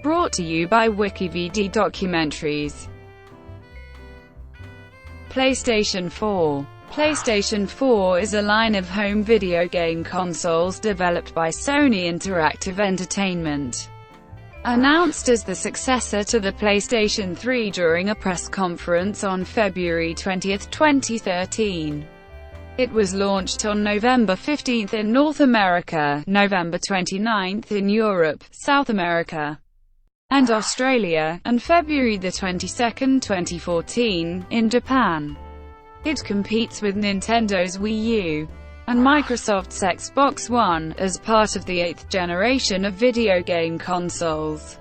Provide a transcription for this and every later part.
Brought to you by WikiVD Documentaries. PlayStation 4. PlayStation 4 is a line of home video game consoles developed by Sony Interactive Entertainment. Announced as the successor to the PlayStation 3 during a press conference on February 20, 2013. It was launched on November 15 in North America, November 29 in Europe, South America, and Australia, and February 22, 2014, in Japan. It competes with Nintendo's Wii U and Microsoft's Xbox One, as part of the 8th generation of video game consoles.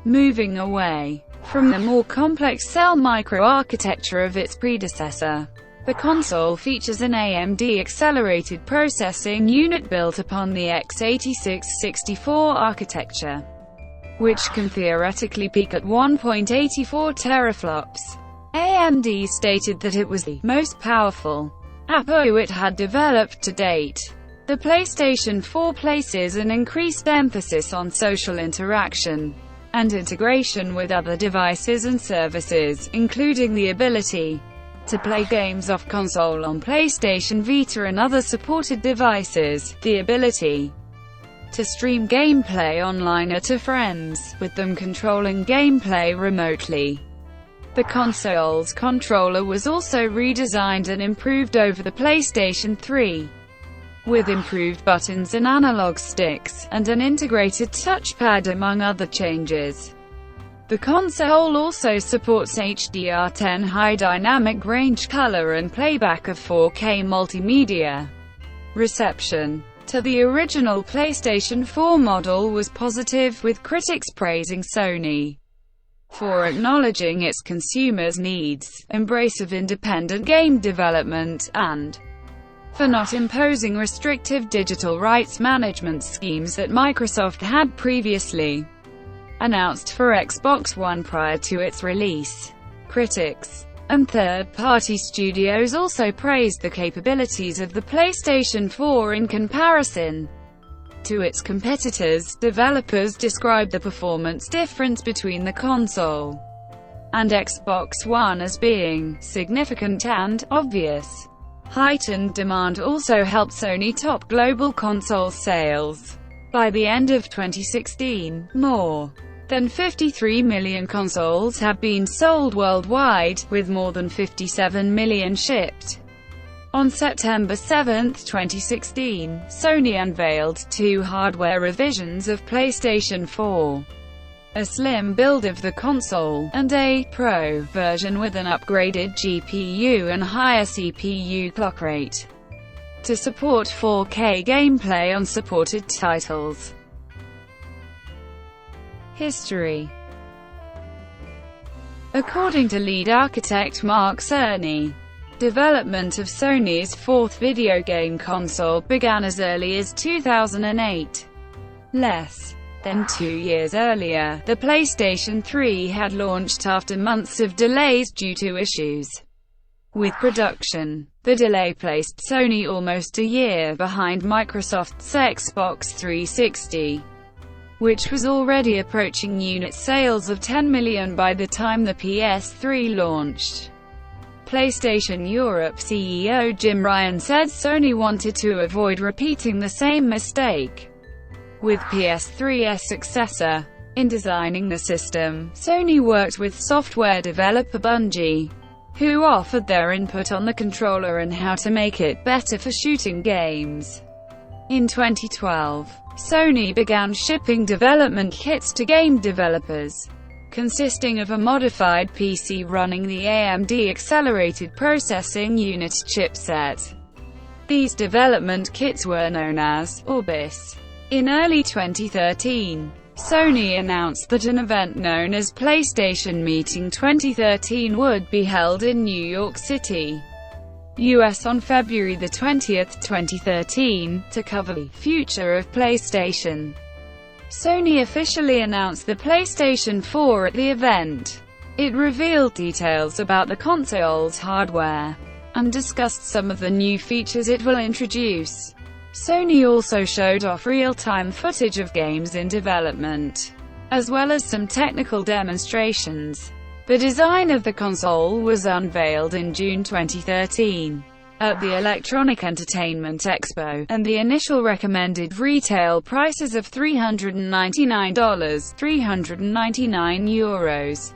Moving away from the more complex cell microarchitecture of its predecessor, the console features an AMD Accelerated Processing Unit built upon the x86-64 architecture, which can theoretically peak at 1.84 teraflops. AMD stated that it was the most powerful APU it had developed to date. The PlayStation 4 places an increased emphasis on social interaction and integration with other devices and services, including the ability to play games off console on PlayStation Vita and other supported devices, the ability to stream gameplay online or to friends, with them controlling gameplay remotely. The console's controller was also redesigned and improved over the PlayStation 3, with improved buttons and analog sticks, and an integrated touchpad among other changes. The console also supports HDR10 high dynamic range color and playback of 4K multimedia. Reception to the original PlayStation 4 model was positive, with critics praising Sony for acknowledging its consumers' needs, embrace of independent game development, and for not imposing restrictive digital rights management schemes that Microsoft had previously announced for Xbox One prior to its release. Critics and third-party studios also praised the capabilities of the PlayStation 4 in comparison to its competitors. Developers described the performance difference between the console and Xbox One as being significant and obvious. Heightened demand also helped Sony top global console sales. By the end of 2016, more than 53 million consoles have been sold worldwide, with more than 57 million shipped. On September 7, 2016, Sony unveiled two hardware revisions of PlayStation 4. A slim build of the console, and a Pro version with an upgraded GPU and higher CPU clock rate to support 4K gameplay on supported titles. History. According to lead architect Mark Cerny, development of Sony's fourth video game console began as early as 2008. Less than 2 years earlier, the PlayStation 3 had launched after months of delays due to issues with production. The delay placed Sony almost a year behind Microsoft's Xbox 360, which was already approaching unit sales of 10 million by the time the PS3 launched. PlayStation Europe CEO Jim Ryan said Sony wanted to avoid repeating the same mistake with PS3's successor. In designing the system, Sony worked with software developer Bungie, who offered their input on the controller and how to make it better for shooting games. In 2012, Sony began shipping development kits to game developers, consisting of a modified PC running the AMD Accelerated Processing Unit chipset. These development kits were known as Orbis. In early 2013, Sony announced that an event known as PlayStation Meeting 2013 would be held in New York City, US on February 20, 2013, to cover the future of PlayStation. Sony officially announced the PlayStation 4 at the event. It revealed details about the console's hardware and discussed some of the new features it will introduce. Sony also showed off real-time footage of games in development as well as some technical demonstrations. The design of the console was unveiled in June 2013 at the Electronic Entertainment Expo, and the initial recommended retail prices of $399, €399,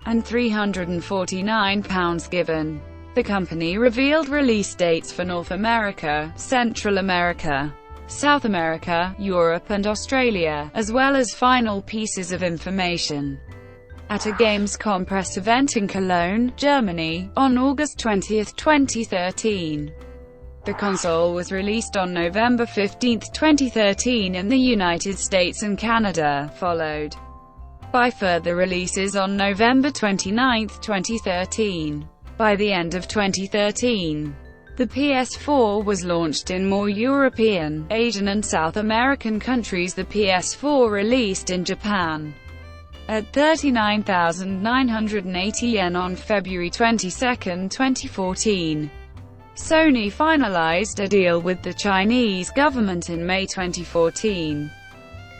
and £349 given. The company revealed release dates for North America, Central America, South America, Europe and Australia, as well as final pieces of information at a Gamescom press event in Cologne, Germany, on August 20, 2013. The console was released on November 15, 2013 in the United States and Canada, followed by further releases on November 29, 2013. By the end of 2013, the PS4 was launched in more European, Asian and South American countries. The PS4 released in Japan at 39,980 yen on February 22, 2014. Sony finalized a deal with the Chinese government in May 2014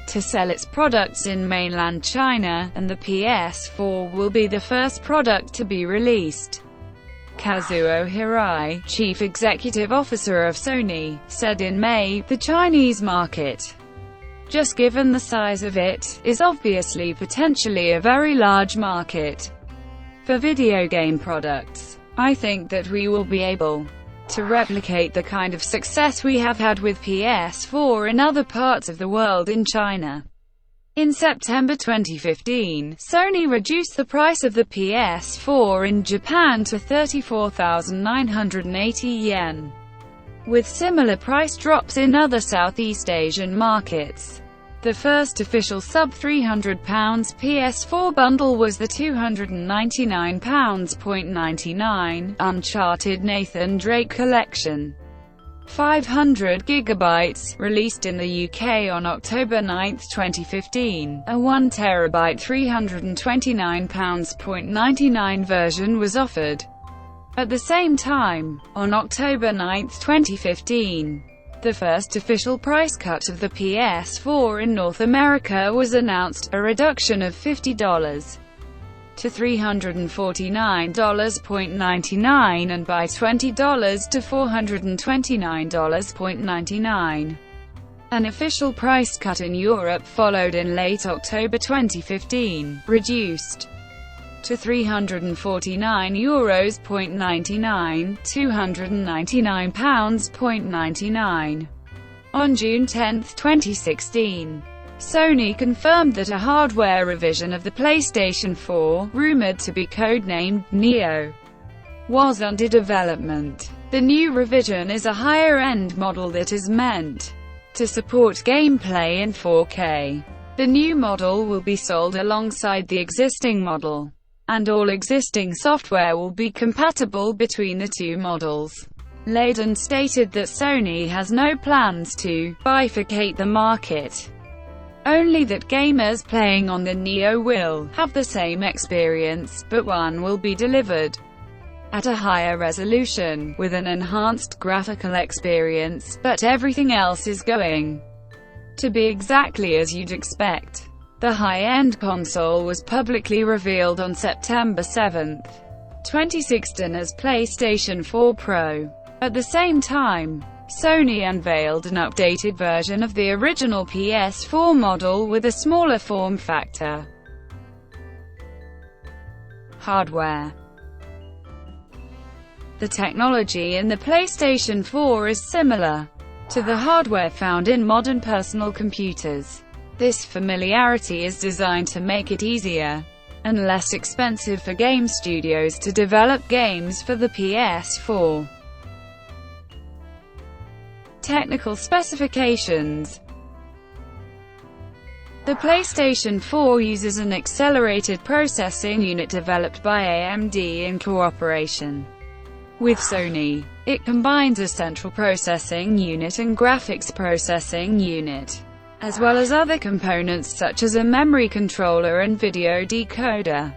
to sell its products in mainland China, and the PS4 will be the first product to be released. Kazuo Hirai, chief executive officer of Sony, said in May, "The Chinese market, just given the size of it, is obviously potentially a very large market for video game products. I think that we will be able to replicate the kind of success we have had with PS4 in other parts of the world in China." In September 2015, Sony reduced the price of the PS4 in Japan to 34,980 yen, with similar price drops in other Southeast Asian markets. The first official sub-£300 PS4 bundle was the £299.99 Uncharted Nathan Drake Collection, 500 GB, released in the UK on October 9, 2015. A 1TB £329.99 version was offered at the same time, on October 9, 2015. The first official price cut of the PS4 in North America was announced, a reduction of $50 to $349.99 and by $20 to $429.99. An official price cut in Europe followed in late October 2015, reduced to €349.99, £299.99. On June 10, 2016, Sony confirmed that a hardware revision of the PlayStation 4, rumored to be codenamed Neo, was under development. The new revision is a higher-end model that is meant to support gameplay in 4K. The new model will be sold alongside the existing model, and all existing software will be compatible between the two models. Layden stated that Sony has no plans to bifurcate the market, only that gamers playing on the Neo will have the same experience, but one will be delivered at a higher resolution, with an enhanced graphical experience, but everything else is going to be exactly as you'd expect. The high-end console was publicly revealed on September 7, 2016 as PlayStation 4 Pro. At the same time, Sony unveiled an updated version of the original PS4 model with a smaller form factor. Hardware. The technology in the PlayStation 4 is similar to the hardware found in modern personal computers. This familiarity is designed to make it easier and less expensive for game studios to develop games for the PS4. Technical specifications. The PlayStation 4 uses an accelerated processing unit developed by AMD in cooperation with Sony. It combines a central processing unit and graphics processing unit, as well as other components such as a memory controller and video decoder.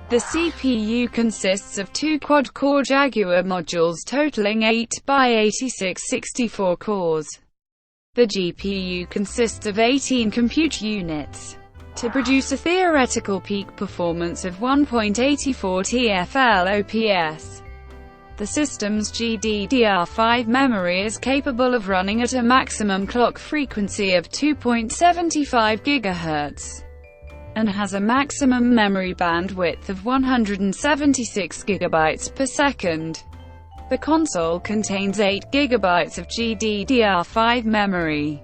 The CPU consists of two quad-core Jaguar modules totaling 8x86 64 cores. The GPU consists of 18 compute units. to produce a theoretical peak performance of 1.84 TFLOPS. The system's GDDR5 memory is capable of running at a maximum clock frequency of 2.75 GHz, and has a maximum memory bandwidth of 176 GB per second. The console contains 8 GB of GDDR5 memory,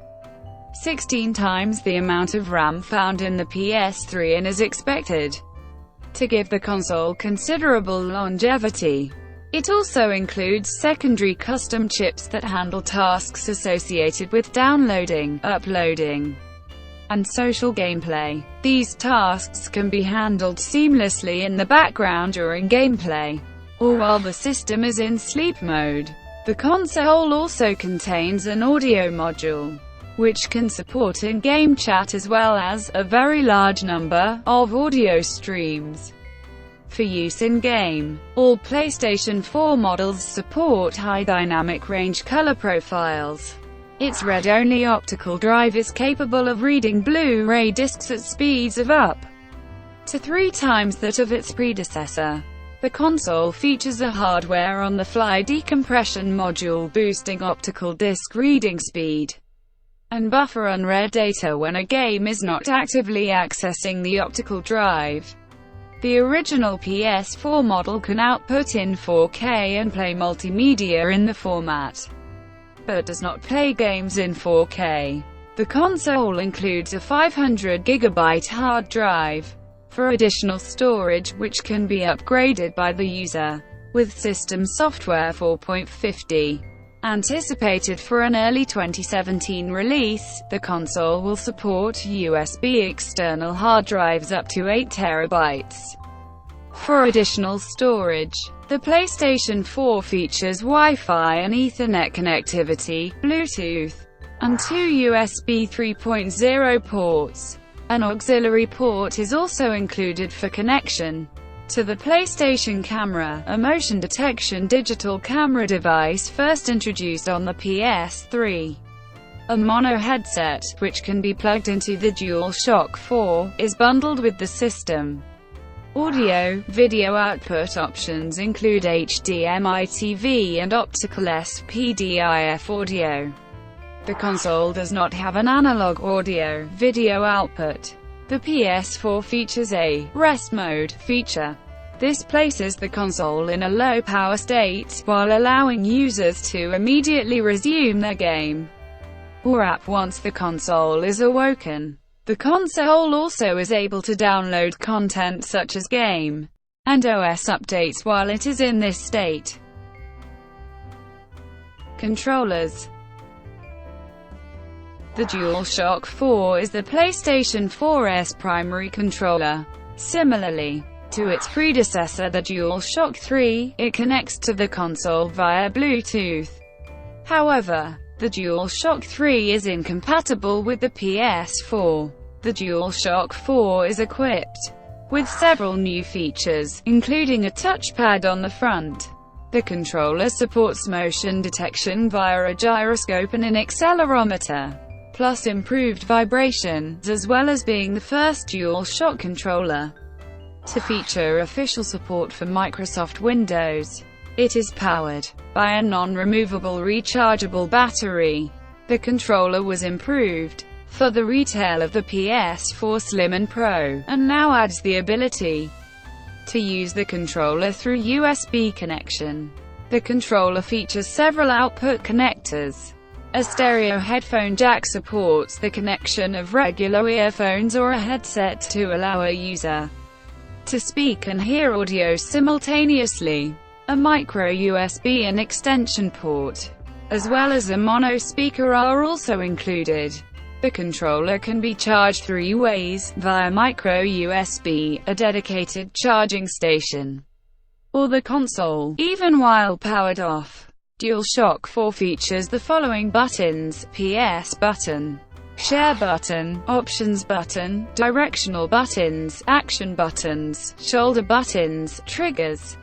16 times the amount of RAM found in the PS3, and is expected to give the console considerable longevity. It also includes secondary custom chips that handle tasks associated with downloading, uploading, and social gameplay. These tasks can be handled seamlessly in the background during gameplay, or while the system is in sleep mode. The console also contains an audio module, which can support in-game chat as well as a very large number of audio streams for use in-game. All PlayStation 4 models support high dynamic range color profiles. Its read-only optical drive is capable of reading Blu-ray discs at speeds of up to 3 times that of its predecessor. The console features a hardware-on-the-fly decompression module boosting optical disc reading speed and buffer unread data when a game is not actively accessing the optical drive. The original PS4 model can output in 4K and play multimedia in the format, but does not play games in 4K. The console includes a 500 GB hard drive for additional storage, which can be upgraded by the user with System Software 4.50. Anticipated for an early 2017 release, the console will support USB external hard drives up to 8 TB. For additional storage, the PlayStation 4 features Wi-Fi and Ethernet connectivity, Bluetooth, and 2 USB 3.0 ports. An auxiliary port is also included for connection to the PlayStation Camera, a motion detection digital camera device first introduced on the PS3. A mono headset, which can be plugged into the DualShock 4, is bundled with the system. Audio-video output options include HDMI TV and optical SPDIF audio. The console does not have an analog audio-video output. The PS4 features a rest mode feature. This places the console in a low-power state, while allowing users to immediately resume their game or app once the console is awoken. The console also is able to download content such as game and OS updates while it is in this state. Controllers. The DualShock 4 is the PlayStation 4's primary controller. Similarly to its predecessor, the DualShock 3, it connects to the console via Bluetooth. However, the DualShock 3 is incompatible with the PS4. The DualShock 4 is equipped with several new features, including a touchpad on the front. The controller supports motion detection via a gyroscope and an accelerometer, plus improved vibrations, as well as being the first DualShock controller to feature official support for Microsoft Windows. It is powered by a non-removable rechargeable battery. The controller was improved for the retail of the PS4 Slim and Pro, and now adds the ability to use the controller through USB connection. The controller features several output connectors. A stereo headphone jack supports the connection of regular earphones or a headset to allow a user to speak and hear audio simultaneously. A micro USB and extension port, as well as a mono speaker, are also included. The controller can be charged 3 ways, via micro USB, a dedicated charging station, or the console, even while powered off. DualShock 4 features the following buttons: PS button, share button, options button, directional buttons, action buttons, shoulder buttons, triggers,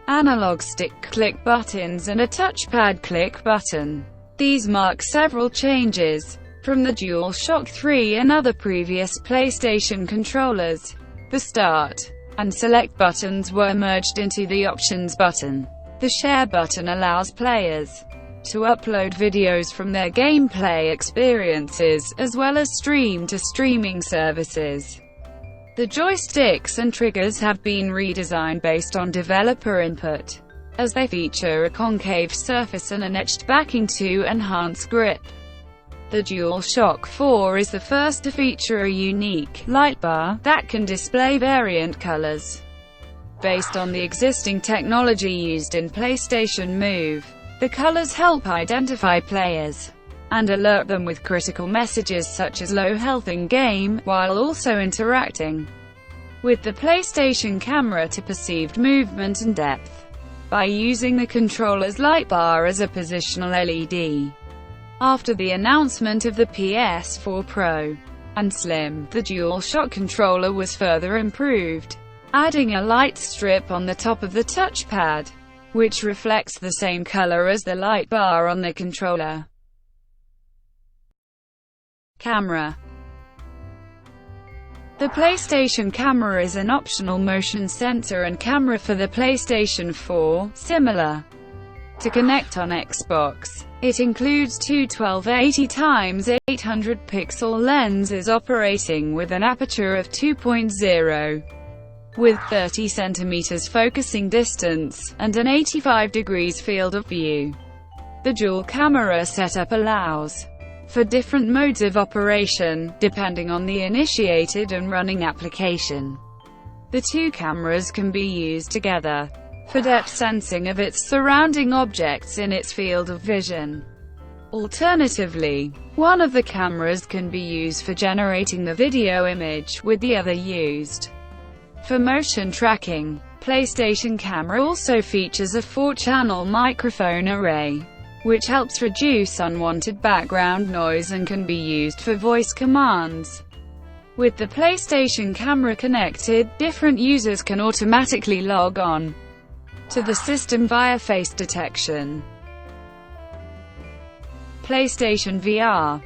analog stick click buttons, and a touchpad click button. These mark several changes from the DualShock 3 and other previous PlayStation controllers. The Start and Select buttons were merged into the Options button. The Share button allows players to upload videos from their gameplay experiences, as well as stream to streaming services. The joysticks and triggers have been redesigned based on developer input, as they feature a concave surface and an etched backing to enhance grip. The DualShock 4 is the first to feature a unique light bar that can display variant colors. Based on the existing technology used in PlayStation Move, the colors help identify players and alert them with critical messages such as low health in-game, while also interacting with the PlayStation camera to perceived movement and depth by using the controller's light bar as a positional LED. After the announcement of the PS4 Pro and Slim, the DualShock controller was further improved, adding a light strip on the top of the touchpad, which reflects the same color as the light bar on the controller. Camera. The PlayStation camera is an optional motion sensor and camera for the PlayStation 4, similar to Kinect on Xbox. It includes two 1280x800 pixel lenses operating with an aperture of 2.0. with 30 cm focusing distance, and an 85 degrees field of view. The dual camera setup allows for different modes of operation, depending on the initiated and running application. The two cameras can be used together for depth sensing of its surrounding objects in its field of vision. Alternatively, one of the cameras can be used for generating the video image, with the other used for motion tracking. PlayStation camera also features a 4-channel microphone array, which helps reduce unwanted background noise and can be used for voice commands. With the PlayStation camera connected, different users can automatically log on to the system via face detection. PlayStation VR.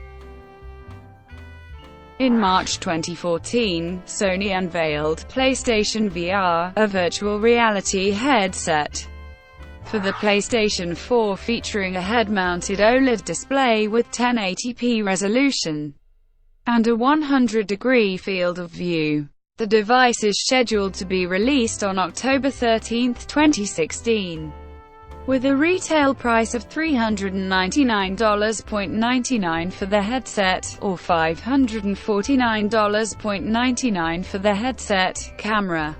In March 2014, Sony unveiled PlayStation VR, a virtual reality headset for the PlayStation 4 featuring a head-mounted OLED display with 1080p resolution and a 100-degree field of view. The device is scheduled to be released on October 13, 2016. With a retail price of $399.99 for the headset, or $549.99 for the headset, camera,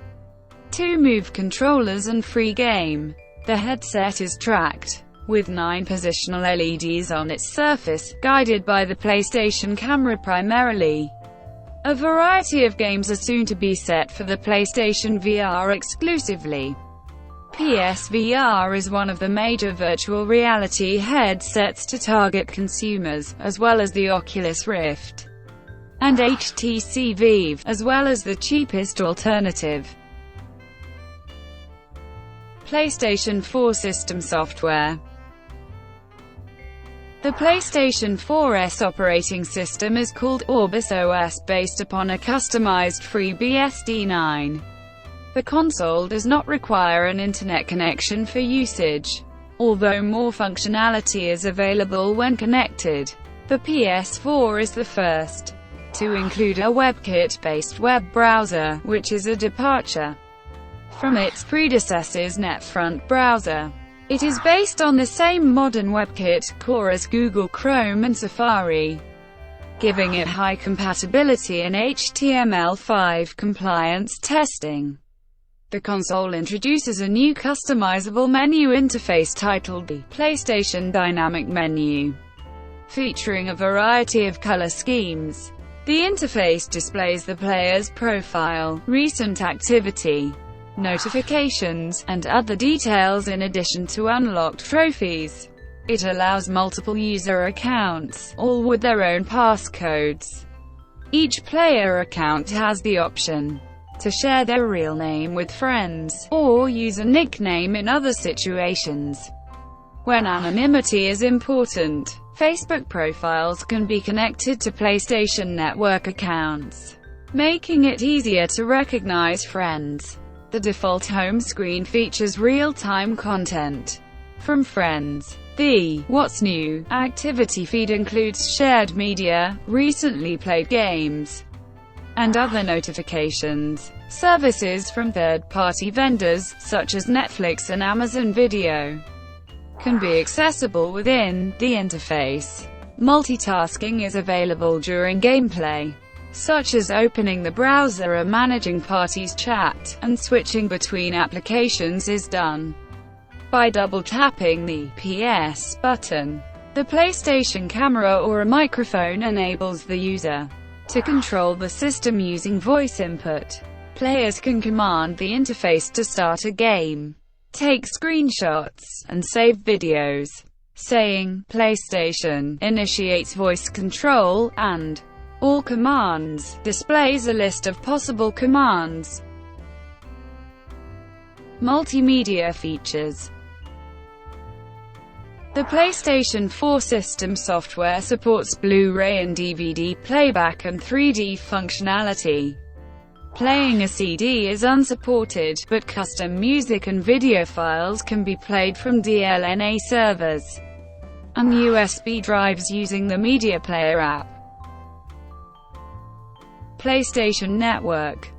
2 Move controllers and free game. The headset is tracked with 9 positional LEDs on its surface, guided by the PlayStation camera primarily. A variety of games are soon to be set for the PlayStation VR exclusively. PSVR is one of the major virtual reality headsets to target consumers, as well as the Oculus Rift and HTC Vive, as well as the cheapest alternative. PlayStation 4 system software. The PlayStation 4's operating system is called Orbis OS, based upon a customized FreeBSD9. The console does not require an internet connection for usage, although more functionality is available when connected. The PS4 is the first to include a WebKit-based web browser, which is a departure from its predecessor's NetFront browser. It is based on the same modern WebKit core as Google Chrome and Safari, giving it high compatibility in HTML5 compliance testing. The console introduces a new customizable menu interface titled the PlayStation Dynamic Menu, featuring a variety of color schemes. The interface displays the player's profile, recent activity, notifications, and other details in addition to unlocked trophies. It allows multiple user accounts, all with their own passcodes. Each player account has the option to share their real name with friends, or use a nickname in other situations when anonymity is important. Facebook profiles can be connected to PlayStation Network accounts, making it easier to recognize friends. The default home screen features real-time content from friends. The What's New activity feed includes shared media, recently played games, and other notifications. Services from third-party vendors, such as Netflix and Amazon Video, can be accessible within the interface. Multitasking is available during gameplay, such as opening the browser or managing parties' chat, and switching between applications is done by double-tapping the PS button. The PlayStation camera or a microphone enables the user to control the system using voice input. Players can command the interface to start a game, take screenshots, and save videos. Saying PlayStation initiates voice control, and all commands displays a list of possible commands. Multimedia features. The PlayStation 4 system software supports Blu-ray and DVD playback and 3D functionality. Playing a CD is unsupported, but custom music and video files can be played from DLNA servers and USB drives using the Media Player app. PlayStation Network.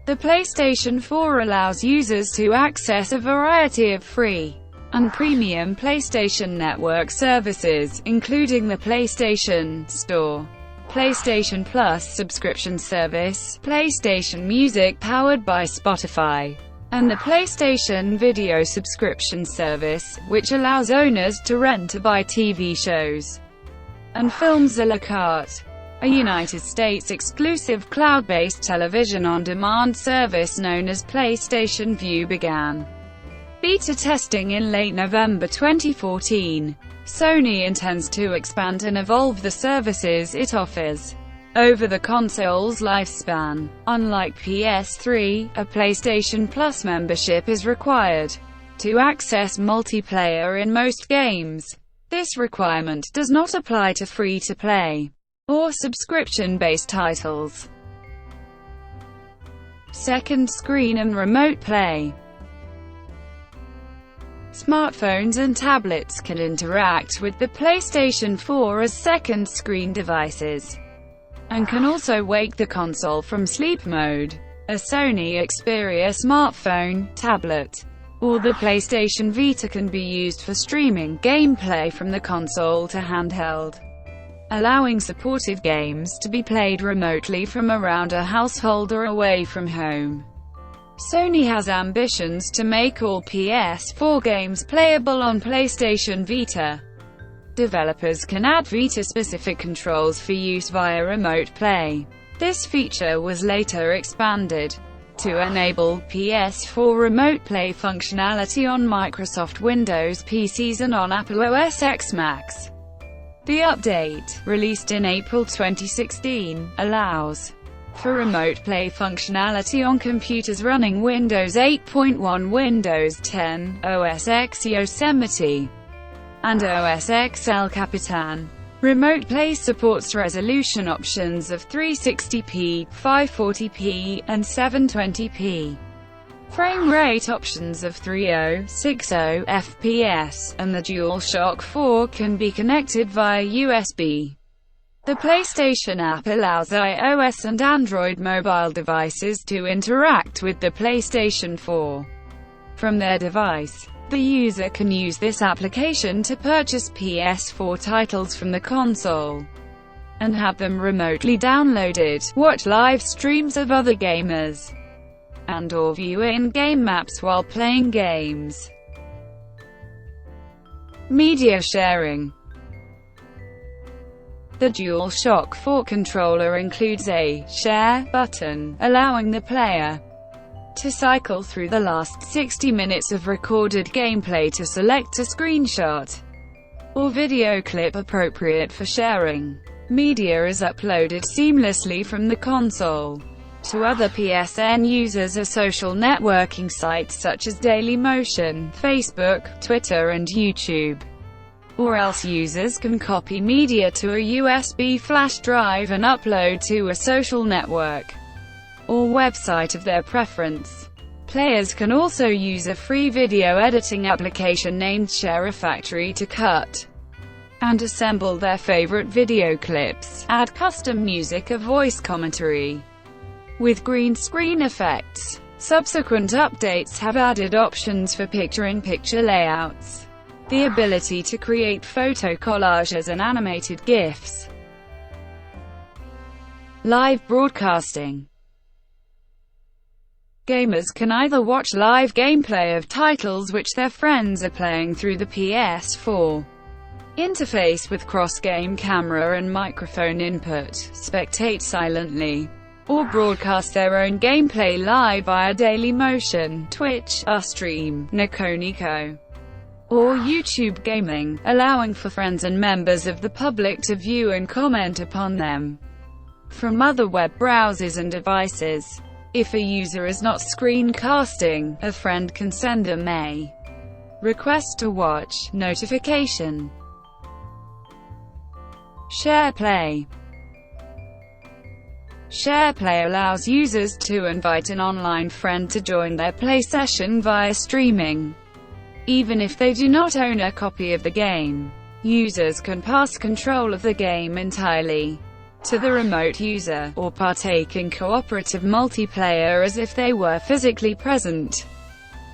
The PlayStation 4 allows users to access a variety of free and premium PlayStation Network services, including the PlayStation Store, PlayStation Plus subscription service, PlayStation Music powered by Spotify, and the PlayStation Video subscription service, which allows owners to rent or buy TV shows and films à la carte. A United States exclusive cloud-based television on-demand service known as PlayStation Vue began beta testing in late November 2014. Sony intends to expand and evolve the services it offers over the console's lifespan. Unlike PS3, a PlayStation Plus membership is required to access multiplayer in most games. This requirement does not apply to free-to-play or subscription-based titles. Second screen and remote play. Smartphones and tablets can interact with the PlayStation 4 as second screen devices, and can also wake the console from sleep mode. A Sony Xperia smartphone, tablet, or the PlayStation Vita can be used for streaming gameplay from the console to handheld, allowing supported games to be played remotely from around a household or away from home. Sony has ambitions to make all PS4 games playable on PlayStation Vita. Developers can add Vita-specific controls for use via remote play. This feature was later expanded to enable PS4 remote play functionality on Microsoft Windows PCs and on Apple OS X Macs. The update, released in April 2016, allows for remote play functionality on computers running Windows 8.1, Windows 10, OS X Yosemite, and OS X El Capitan. Remote play supports resolution options of 360p, 540p, and 720p. Frame rate options of 30, 60 FPS, and the DualShock 4 can be connected via USB. The PlayStation app allows iOS and Android mobile devices to interact with the PlayStation 4 from their device. The user can use this application to purchase PS4 titles from the console and have them remotely downloaded, watch live streams of other gamers, and/or view in-game maps while playing games. Media sharing. The DualShock 4 controller includes a Share button, allowing the player to cycle through the last 60 minutes of recorded gameplay to select a screenshot or video clip appropriate for sharing. Media is uploaded seamlessly from the console to other PSN users or social networking sites such as Dailymotion, Facebook, Twitter and YouTube. or else users can copy media to a USB flash drive and upload to a social network or website of their preference. Players can also use a free video editing application named Share a Factory to cut and assemble their favorite video clips, add custom music or voice commentary with green screen effects. Subsequent updates have added options for picture-in-picture layouts, the ability to create photo collages and animated GIFs. Live broadcasting. Gamers can either watch live gameplay of titles which their friends are playing through the PS4 interface with cross-game camera and microphone input, spectate silently, or broadcast their own gameplay live via Dailymotion, Twitch, Ustream, Nico, or YouTube Gaming, allowing for friends and members of the public to view and comment upon them from other web browsers and devices. If a user is not screencasting, a friend can send them a request to watch notification. SharePlay. SharePlay allows users to invite an online friend to join their play session via streaming, even if they do not own a copy of the game. Users can pass control of the game entirely to the remote user, or partake in cooperative multiplayer as if they were physically present.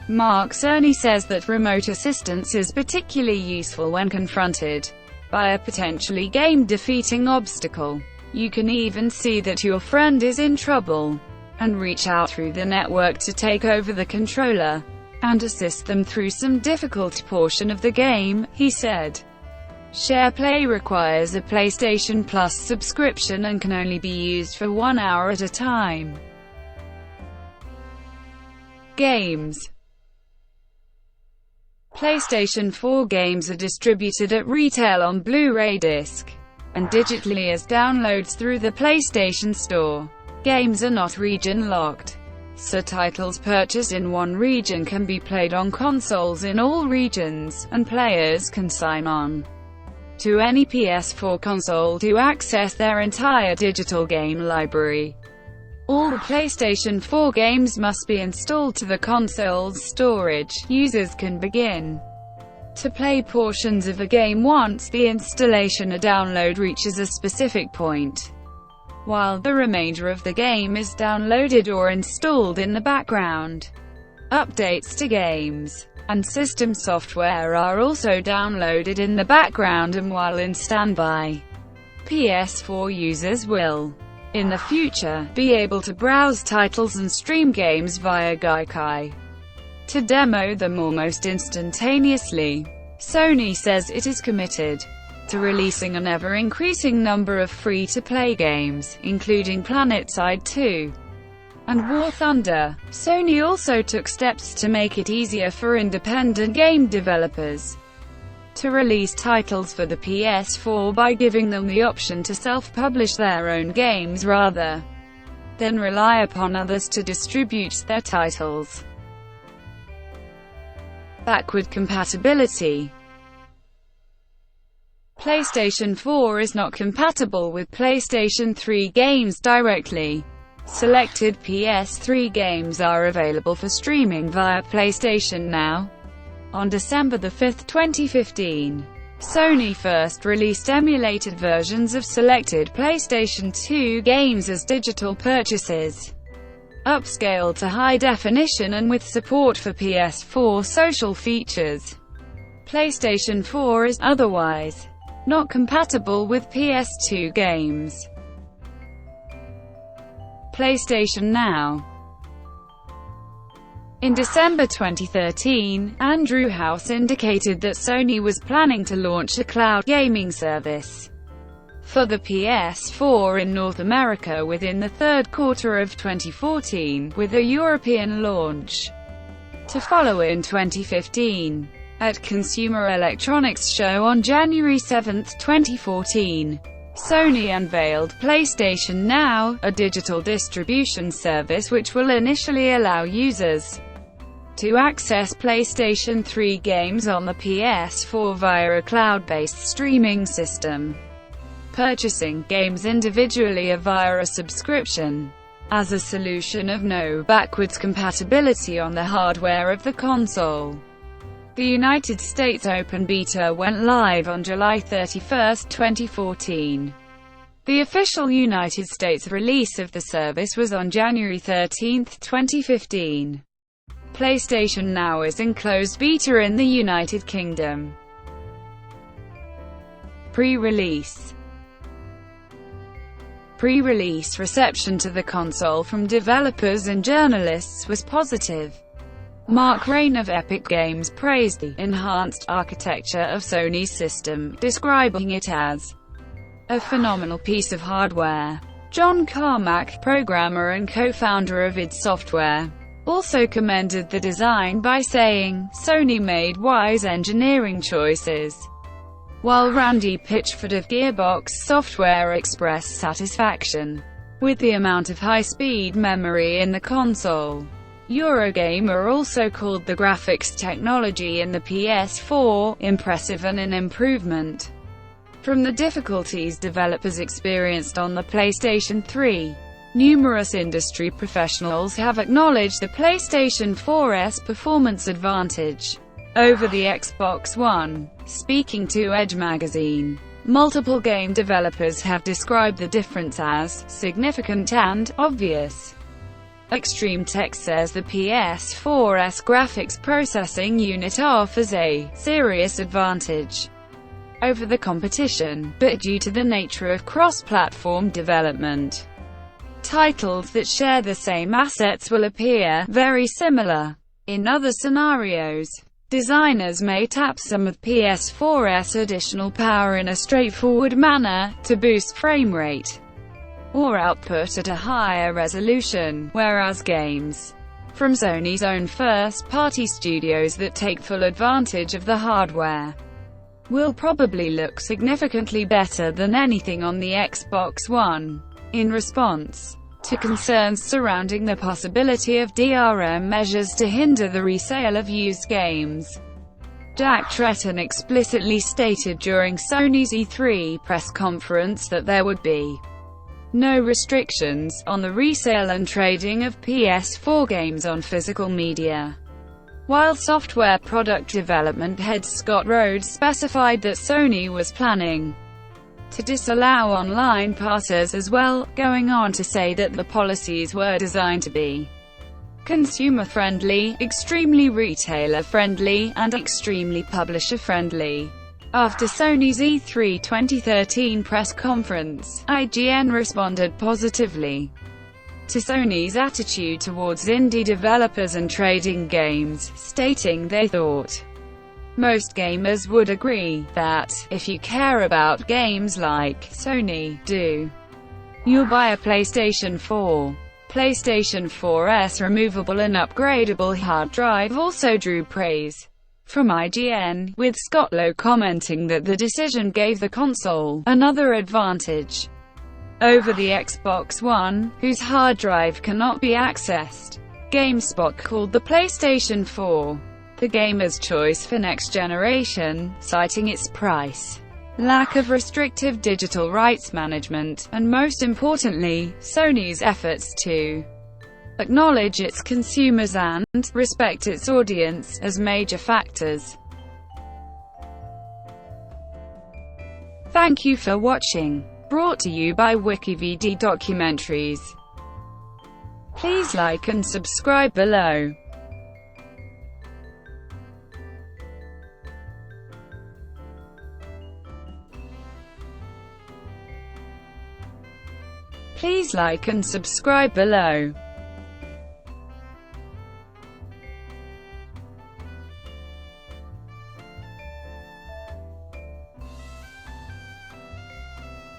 Mark Cerny says that remote assistance is particularly useful when confronted by a potentially game-defeating obstacle. You can even see that your friend is in trouble, and reach out through the network to take over the controller and assist them through some difficult portion of the game, he said. SharePlay requires a PlayStation Plus subscription and can only be used for 1 hour at a time. Games. PlayStation 4 games are distributed at retail on Blu-ray disc and digitally as downloads through the PlayStation Store. Games are not region-locked, so titles purchased in one region can be played on consoles in all regions, and players can sign on to any PS4 console to access their entire digital game library. All the PlayStation 4 games must be installed to the console's storage. Users can begin to play portions of a game once the installation or download reaches a specific point, while the remainder of the game is downloaded or installed in the background. Updates to games and system software are also downloaded in the background and while in standby. PS4 users will, in the future, be able to browse titles and stream games via Gaikai to demo them almost instantaneously. Sony says it is committed to releasing an ever-increasing number of free-to-play games, including PlanetSide 2 and War Thunder. Sony also took steps to make it easier for independent game developers to release titles for the PS4 by giving them the option to self-publish their own games rather than rely upon others to distribute their titles. Backward compatibility. PlayStation 4 is not compatible with PlayStation 3 games directly. Selected PS3 games are available for streaming via PlayStation Now. On December 5, 2015, Sony first released emulated versions of selected PlayStation 2 games as digital purchases, upscaled to high definition and with support for PS4 social features. PlayStation 4 is otherwise not compatible with PS2 games. PlayStation Now. In December 2013, Andrew House indicated that Sony was planning to launch a cloud gaming service for the PS4 in North America within the third quarter of 2014, with a European launch to follow in 2015. At Consumer Electronics Show on January 7, 2014, Sony unveiled PlayStation Now, a digital distribution service which will initially allow users to access PlayStation 3 games on the PS4 via a cloud-based streaming system, purchasing games individually or via a subscription. As a solution of no backwards compatibility on the hardware of the console. The United States Open Beta went live on July 31, 2014. The official United States release of the service was on January 13, 2015. PlayStation Now is in closed beta in the United Kingdom. Pre-release reception to the console from developers and journalists was positive. Mark Rain of Epic Games praised the enhanced architecture of Sony's system, describing it as a phenomenal piece of hardware. John Carmack, programmer and co-founder of id Software, also commended the design by saying, "Sony made wise engineering choices," while Randy Pitchford of Gearbox Software expressed satisfaction with the amount of high-speed memory in the console. Eurogamer also called the graphics technology in the PS4 impressive and an improvement from the difficulties developers experienced on the PlayStation 3. Numerous industry professionals have acknowledged the PlayStation 4's performance advantage over the Xbox One. Speaking to Edge magazine, multiple game developers have described the difference as significant and obvious. Extreme Tech says the PS4's graphics processing unit offers a serious advantage over the competition, but due to the nature of cross-platform development, titles that share the same assets will appear very similar. In other scenarios, designers may tap some of PS4's additional power in a straightforward manner, to boost frame rate or output at a higher resolution, whereas games from Sony's own first-party studios that take full advantage of the hardware will probably look significantly better than anything on the Xbox One. In response to concerns surrounding the possibility of DRM measures to hinder the resale of used games, Jack Tretton explicitly stated during Sony's E3 press conference that there would be no restrictions on the resale and trading of PS4 games on physical media, while software product development head Scott Rhodes specified that Sony was planning to disallow online passes as well, going on to say that the policies were designed to be consumer-friendly, extremely retailer-friendly, and extremely publisher-friendly. After Sony's E3 2013 press conference, IGN responded positively to Sony's attitude towards indie developers and trading games, stating they thought most gamers would agree that, if you care about games like Sony do, you'll buy a PlayStation 4. PlayStation 4's removable and upgradable hard drive also drew praise from IGN, with Scott Lowe commenting that the decision gave the console another advantage over the Xbox One, whose hard drive cannot be accessed. GameSpot called the PlayStation 4 the gamer's choice for next generation, citing its price, lack of restrictive digital rights management, and most importantly, Sony's efforts to acknowledge its consumers and respect its audience as major factors. Thank you for watching. Brought to you by WikiVD Documentaries. Please like and subscribe below. Please like and subscribe below.